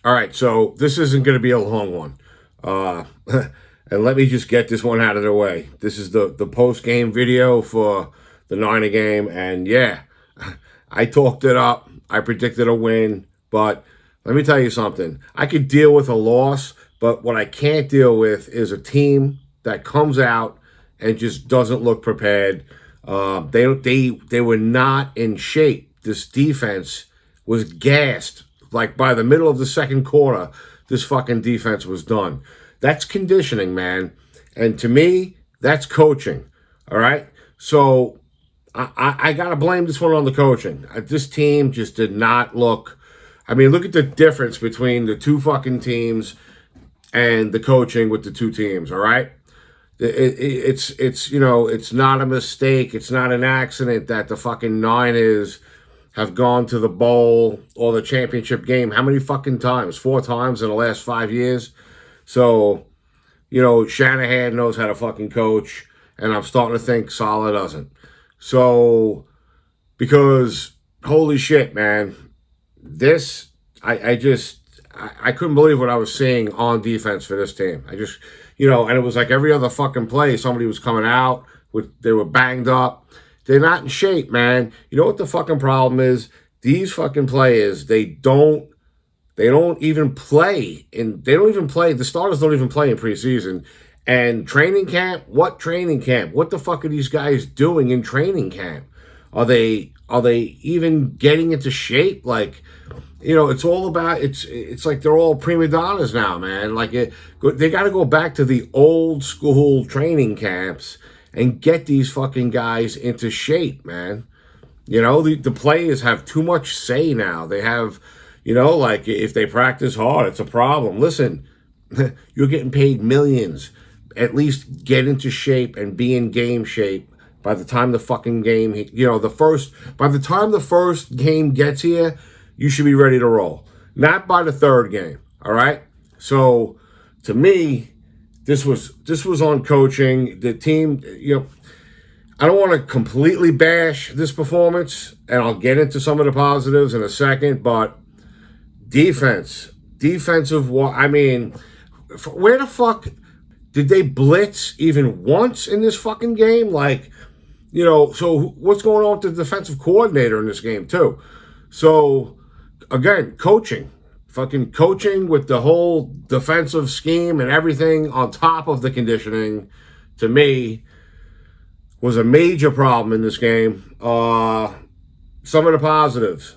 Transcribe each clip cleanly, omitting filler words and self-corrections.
All right, so this isn't going to be a long one. Uh, and let me just get this one out of the way. This is the post game video for the Niner game. And yeah, I talked it up. I predicted a win. But let me tell you something. I could deal with a loss, but what I can't deal with is a team that comes out and just doesn't look prepared. They were not in shape. This defense was gassed. Like by the middle of the second quarter, this fucking defense was done. That's conditioning, man. And to me, that's coaching. All right. So I got to blame this one on the coaching. This team just did not look. I mean, look at the difference between the two fucking teams and the coaching with the two teams. All right. It's it's not a mistake. It's not an accident that the fucking Niners have gone to the bowl or the championship game. How many fucking times? 4 times in the last 5 years. So, Shanahan knows how to fucking coach, and I'm starting to think Salah doesn't. So, because holy shit, man, this I couldn't believe what I was seeing on defense for this team. I just, and it was like every other fucking play, somebody was coming out they were banged up. They're not in shape, man. You know what the fucking problem is? These fucking players, they don't even play the starters don't even play in preseason. And training camp, what training camp? What the fuck are these guys doing in training camp? Are they even getting into shape? Like, it's all about it's like they're all prima donnas now, man. Like they got to go back to the old school training camps and get these fucking guys into shape, man. The players have too much say now. They have, like if they practice hard, it's a problem. Listen, you're getting paid millions. At least get into shape and be in game shape by the time the fucking game, by the time the first game gets here, you should be ready to roll. Not by the third game, all right? So, to me, this was on coaching. The team, I don't want to completely bash this performance, and I'll get into some of the positives in a second, but defensive, I mean, where the fuck did they blitz even once in this fucking game? Like, so what's going on with the defensive coordinator in this game, too? So, again, coaching. Fucking coaching with the whole defensive scheme and everything on top of the conditioning, to me, was a major problem in this game. Some of the positives.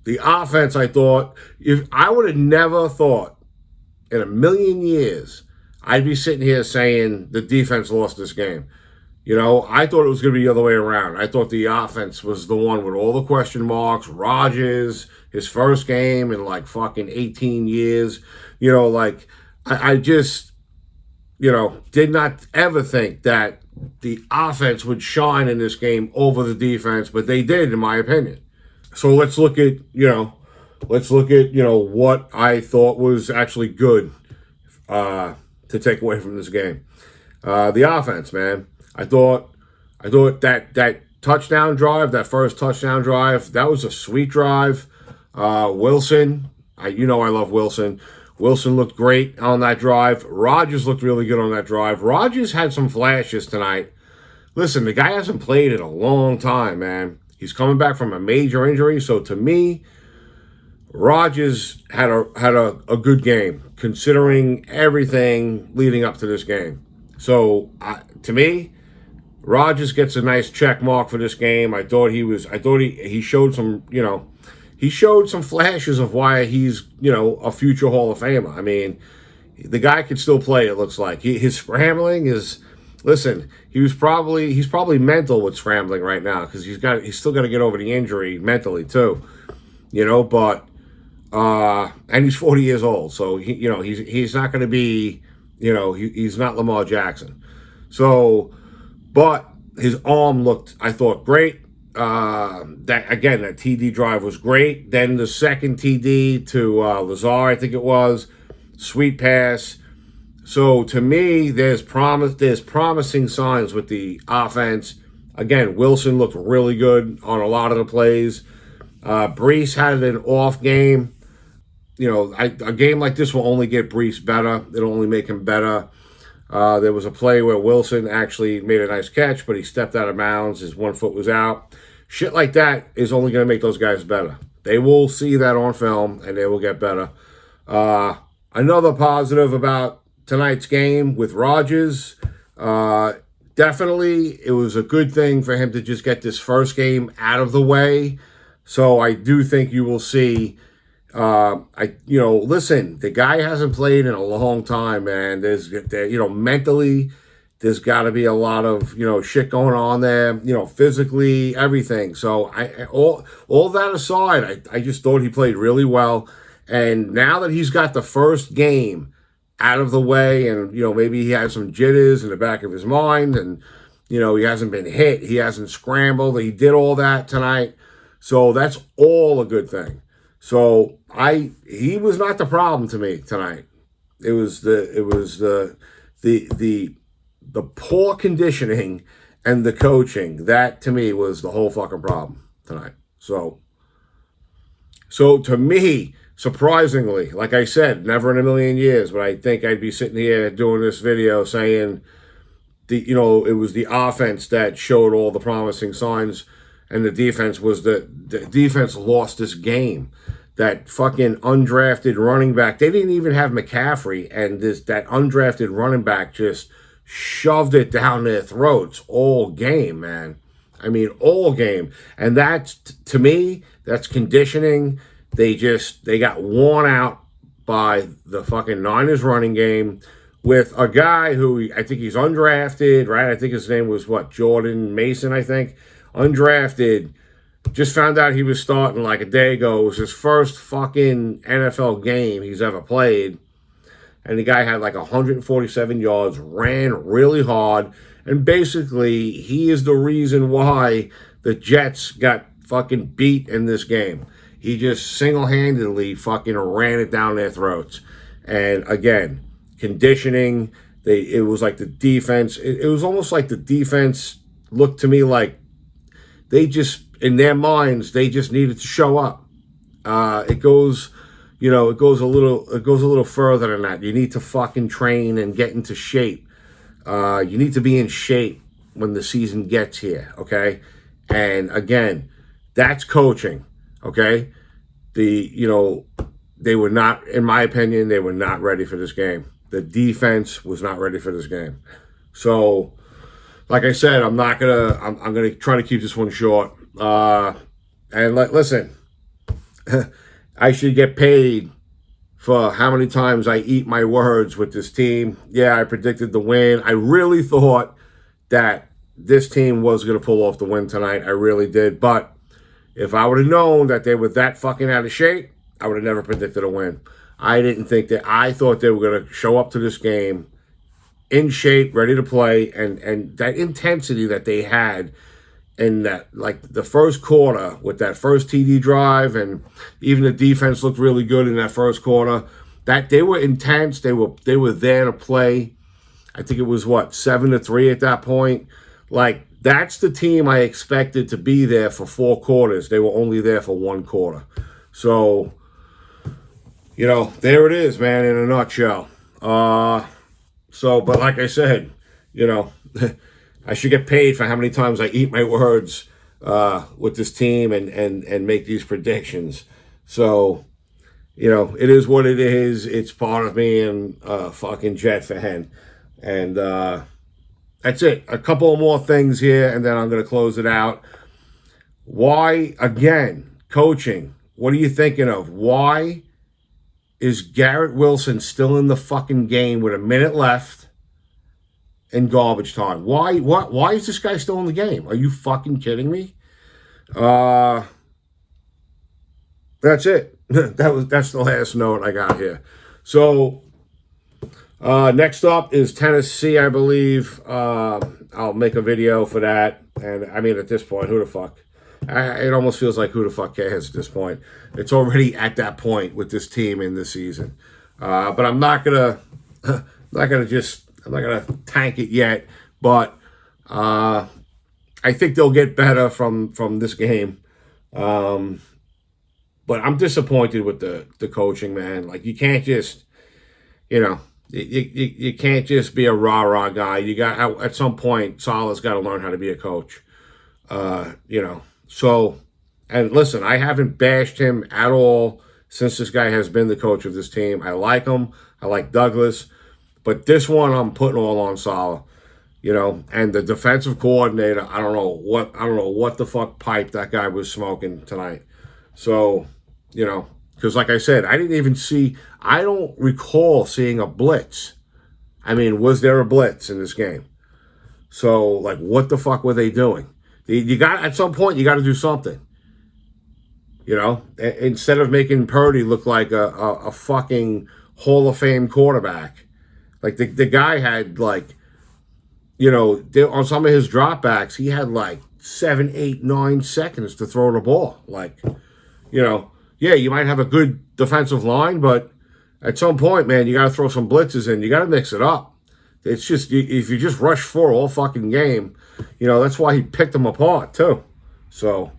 The offense, I thought, if I would have never thought in a million years, I'd be sitting here saying the defense lost this game. I thought it was going to be the other way around. I thought the offense was the one with all the question marks. Rodgers, his first game in like fucking 18 years. I just, did not ever think that the offense would shine in this game over the defense, but they did, in my opinion. So let's look at, what I thought was actually good to take away from this game. The offense, man. I thought that touchdown drive, that first touchdown drive, that was a sweet drive. Wilson, I love Wilson. Wilson looked great on that drive. Rodgers looked really good on that drive. Rodgers had some flashes tonight. Listen, the guy hasn't played in a long time, man. He's coming back from a major injury, so to me, Rodgers had a good game considering everything leading up to this game. So to me, Rodgers gets a nice check mark for this game. I thought he showed some, he showed some flashes of why he's, a future Hall of Famer. I mean, the guy could still play, it looks like. His scrambling is, listen, he's probably mental with scrambling right now because he's still got to get over the injury mentally too. But and he's 40 years old, so he's not going to be, he's not Lamar Jackson. So, but his arm looked, I thought, great. That TD drive was great. Then the second TD to Lazar, I think it was, sweet pass. So to me, there's promising signs with the offense. Again, Wilson looked really good on a lot of the plays. Brees had an off game. a game like this will only get Brees better. It'll only make him better. There was a play where Wilson actually made a nice catch, but he stepped out of bounds. His 1 foot was out. Shit like that is only going to make those guys better. They will see that on film, and they will get better. Another positive about tonight's game with Rodgers, definitely it was a good thing for him to just get this first game out of the way. So I do think you will see. Listen, the guy hasn't played in a long time, man. Mentally, there's got to be a lot of, shit going on there, physically, everything. So all that aside, I just thought he played really well. And now that he's got the first game out of the way, and, maybe he has some jitters in the back of his mind, and, he hasn't been hit, he hasn't scrambled, he did all that tonight. So that's all a good thing. So he was not the problem to me tonight. It was the poor conditioning and the coaching that to me was the whole fucking problem tonight. So to me, surprisingly, like I said, never in a million years, but I think I'd be sitting here doing this video saying it was the offense that showed all the promising signs, and the defense was the defense lost this game. That fucking undrafted running back, they didn't even have McCaffrey, and that undrafted running back just shoved it down their throats all game, man. I mean, all game. And that's, to me, that's conditioning. They got worn out by the fucking Niners running game with a guy who, I think he's undrafted, right? I think his name was, Jordan Mason, I think. Undrafted. Just found out he was starting like a day ago. It was his first fucking NFL game he's ever played. And the guy had like 147 yards, ran really hard. And basically, he is the reason why the Jets got fucking beat in this game. He just single-handedly fucking ran it down their throats. And again, conditioning, it was like the defense. It was almost like the defense looked to me like they just, in their minds, they just needed to show up. It goes a little further than that. You need to fucking train and get into shape. You need to be in shape when the season gets here, okay? And again, that's coaching, okay? They were not, in my opinion, they were not ready for this game. The defense was not ready for this game. So, like I said, I'm gonna try to keep this one short. Listen, I should get paid for how many times I eat my words with this team. Yeah, I predicted the win. I really thought that this team was going to pull off the win tonight. I really did. But if I would have known that they were that fucking out of shape, I would have never predicted a win. I didn't think that. I thought they were going to show up to this game in shape, ready to play, and that intensity that they had in that, like the first quarter with that first TD drive, and even the defense looked really good in that first quarter. That they were intense. They were there to play. I think it was 7-3 at that point. Like, that's the team I expected to be there for 4 quarters. They were only there for 1 quarter. So, there it is, man, in a nutshell. But like I said, I should get paid for how many times I eat my words with this team and make these predictions. So, it is what it is. It's part of me and fucking Jet fan. And that's it. A couple more things here, and then I'm going to close it out. Why, again, coaching, what are you thinking of? Why is Garrett Wilson still in the fucking game with a minute left in garbage time? Why is this guy still in the game? Are you fucking kidding me? That's it. That's the last note I got here. So next up is Tennessee, I believe. I'll make a video for that. And I mean, at this point, who the fuck? It almost feels like who the fuck cares at this point. It's already at that point with this team in this season. But I'm not gonna tank it yet. But I think they'll get better from this game. But I'm disappointed with the coaching, man. Like, you can't just, you know, you can't just be a rah-rah guy. You got, at some point, Salah's got to learn how to be a coach. You know, so, and listen, I haven't bashed him at all since this guy has been the coach of this team. I like him. I like Douglas. But this one, I'm putting all on Salah. You know, and the defensive coordinator, I don't know what the fuck pipe that guy was smoking tonight. So, you know, because like I said, I don't recall seeing a blitz. I mean, was there a blitz in this game? So, like, what the fuck were they doing? You got, at some point, you got to do something. You know, instead of making Purdy look like a fucking Hall of Fame quarterback. Like, the guy had, like, you know, on some of his dropbacks, he had like 7, 8, 9 seconds to throw the ball. Like, you know, yeah, you might have a good defensive line, but at some point, man, you got to throw some blitzes in. You got to mix it up. It's just, if you just rush 4 all fucking game, you know, that's why he picked them apart, too. So,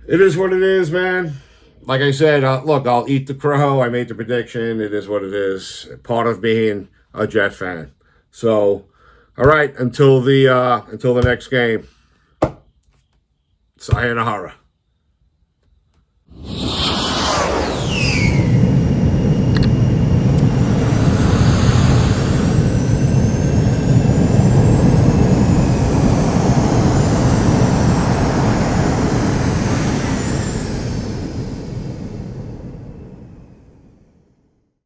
it is what it is, man. Like I said, look, I'll eat the crow. I made the prediction. It is what it is. Part of being a Jet fan. So, all right, until the next game. Sayonara.